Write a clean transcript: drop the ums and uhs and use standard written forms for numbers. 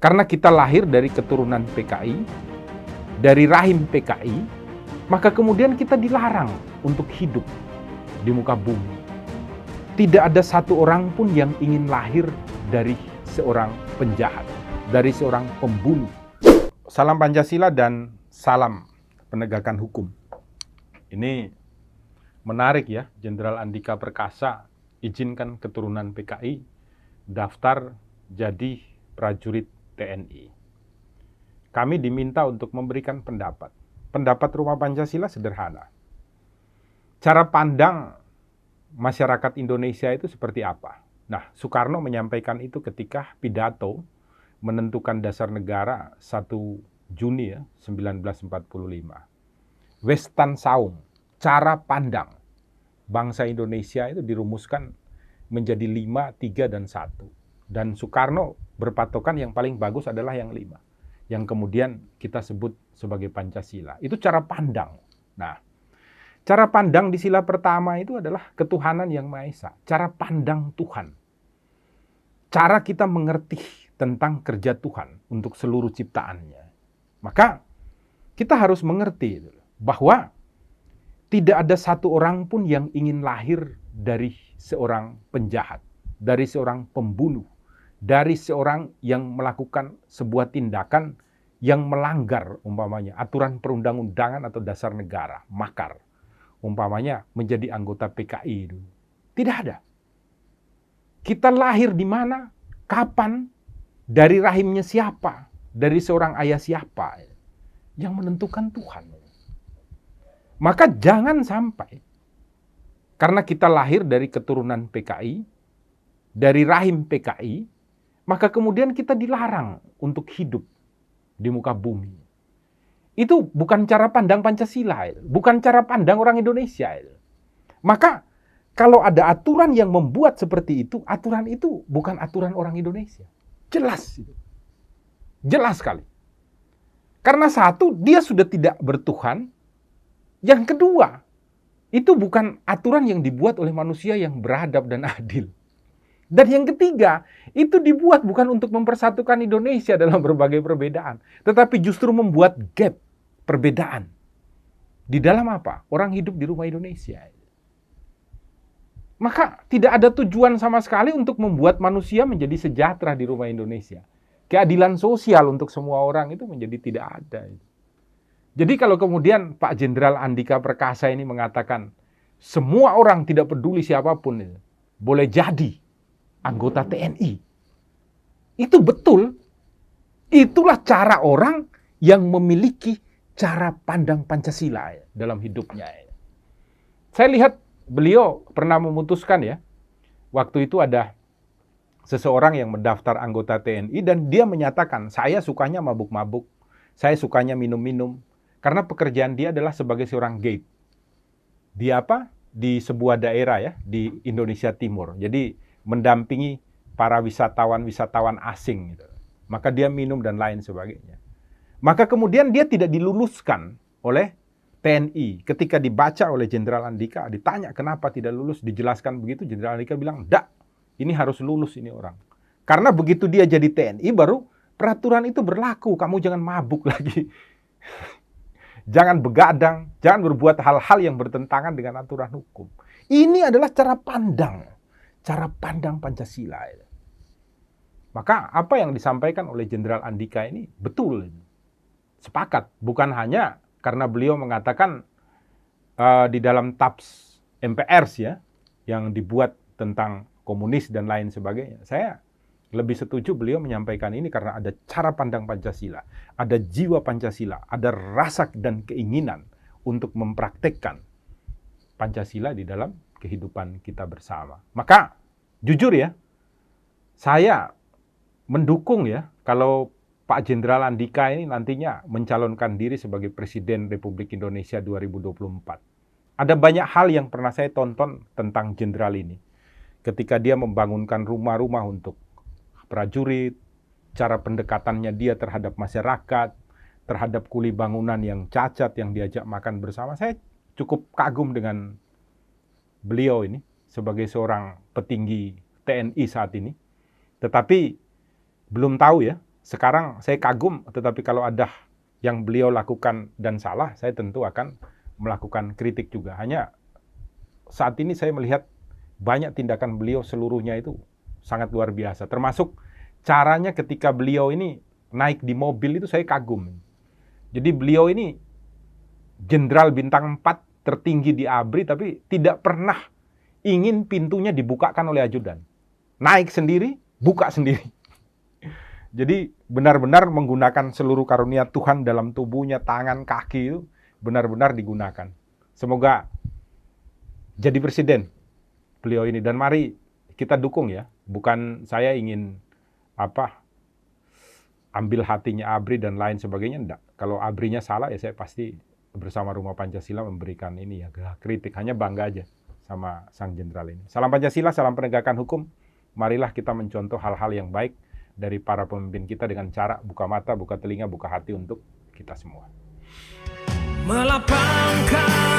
Karena kita lahir dari keturunan PKI, dari rahim PKI, maka kemudian kita dilarang untuk hidup di muka bumi. Tidak ada satu orang pun yang ingin lahir dari seorang penjahat, dari seorang pembunuh. Salam Pancasila dan salam penegakan hukum. Ini menarik ya, Jenderal Andika Perkasa izinkan keturunan PKI daftar jadi prajurit TNI. Kami diminta untuk memberikan pendapat. Pendapat Rumah Pancasila sederhana. Cara pandang masyarakat Indonesia itu seperti apa? Nah, Soekarno menyampaikan itu ketika pidato menentukan dasar negara 1 Juni 1945. Westan Saung, cara pandang bangsa Indonesia itu dirumuskan menjadi 5, 3, dan 1. Dan Soekarno berpatokan yang paling bagus adalah yang 5. Yang kemudian kita sebut sebagai Pancasila. Itu cara pandang. Nah, cara pandang di sila pertama itu adalah ketuhanan yang Maha Esa. Cara pandang Tuhan. Cara kita mengerti tentang kerja Tuhan untuk seluruh ciptaannya. Maka kita harus mengerti bahwa tidak ada satu orang pun yang ingin lahir dari seorang penjahat, dari seorang pembunuh, dari seorang yang melakukan sebuah tindakan yang melanggar umpamanya aturan perundang-undangan atau dasar negara, makar. Umpamanya menjadi anggota PKI itu. Tidak ada. Kita lahir di mana, kapan, dari rahimnya siapa, dari seorang ayah siapa, yang menentukan Tuhan. Maka jangan sampai, karena kita lahir dari keturunan PKI, dari rahim PKI, maka kemudian kita dilarang untuk hidup di muka bumi. Itu bukan cara pandang Pancasila, bukan cara pandang orang Indonesia. Maka kalau ada aturan yang membuat seperti itu, aturan itu bukan aturan orang Indonesia. Jelas. Jelas sekali. Karena satu, dia sudah tidak bertuhan. Yang kedua, itu bukan aturan yang dibuat oleh manusia yang beradab dan adil. Dan yang ketiga, itu dibuat bukan untuk mempersatukan Indonesia dalam berbagai perbedaan, tetapi justru membuat gap perbedaan. Di dalam apa? Orang hidup di rumah Indonesia. Maka tidak ada tujuan sama sekali untuk membuat manusia menjadi sejahtera di rumah Indonesia. Keadilan sosial untuk semua orang itu menjadi tidak ada. Jadi kalau kemudian Pak Jenderal Andika Perkasa ini mengatakan semua orang tidak peduli siapapun boleh jadi anggota TNI. Itu betul. Itulah cara orang yang memiliki cara pandang Pancasila dalam hidupnya. Saya lihat beliau pernah memutuskan ya, waktu itu ada seseorang yang mendaftar anggota TNI dan dia menyatakan, saya sukanya mabuk-mabuk, saya sukanya minum-minum, karena pekerjaan dia adalah sebagai seorang guide. Di apa? Di sebuah daerah ya, di Indonesia Timur. Jadi mendampingi para wisatawan-wisatawan asing. Gitu. Maka dia minum dan lain sebagainya. Maka kemudian dia tidak diluluskan oleh TNI. Ketika dibaca oleh Jenderal Andika, ditanya kenapa tidak lulus, dijelaskan begitu, Jenderal Andika bilang, "Ndak, ini harus lulus ini orang." Karena begitu dia jadi TNI, baru peraturan itu berlaku, kamu jangan mabuk lagi. Jangan begadang, jangan berbuat hal-hal yang bertentangan dengan aturan hukum. Ini adalah cara pandang Pancasila. Maka apa yang disampaikan oleh Jenderal Andika ini betul. Sepakat, bukan hanya karena beliau mengatakan di dalam TAPS MPRs ya, yang dibuat tentang komunis dan lain sebagainya. Saya lebih setuju beliau menyampaikan ini karena ada cara pandang Pancasila, ada jiwa Pancasila, ada rasa dan keinginan untuk mempraktekkan Pancasila di dalam kehidupan kita bersama. Maka jujur ya, saya mendukung ya kalau Pak Jenderal Andika ini nantinya mencalonkan diri sebagai Presiden Republik Indonesia 2024. Ada banyak hal yang pernah saya tonton tentang Jenderal ini. Ketika dia membangunkan rumah-rumah untuk prajurit, cara pendekatannya dia terhadap masyarakat, terhadap kuli bangunan yang cacat yang diajak makan bersama. Saya cukup kagum dengan beliau ini sebagai seorang petinggi TNI saat ini. Tetapi belum tahu ya, sekarang saya kagum, tetapi kalau ada yang beliau lakukan dan salah, saya tentu akan melakukan kritik juga. Hanya saat ini saya melihat banyak tindakan beliau seluruhnya itu sangat luar biasa. Termasuk caranya ketika beliau ini naik di mobil itu saya kagum. Jadi beliau ini jenderal bintang 4 tertinggi di ABRI, tapi tidak pernah ingin pintunya dibukakan oleh ajudan. Naik sendiri, buka sendiri. Jadi benar-benar menggunakan seluruh karunia Tuhan dalam tubuhnya, tangan, kaki itu benar-benar digunakan. Semoga jadi presiden beliau ini, dan mari kita dukung ya. Bukan saya ingin ambil hatinya ABRI dan lain sebagainya, enggak. Kalau ABRI-nya salah ya saya pasti bersama Rumah Pancasila memberikan ini ya kritik. Hanya bangga aja sama sang jenderal ini. Salam Pancasila, salam penegakan hukum. Marilah kita mencontoh hal-hal yang baik dari para pemimpin kita dengan cara buka mata, buka telinga, buka hati untuk kita semua. Melapangkan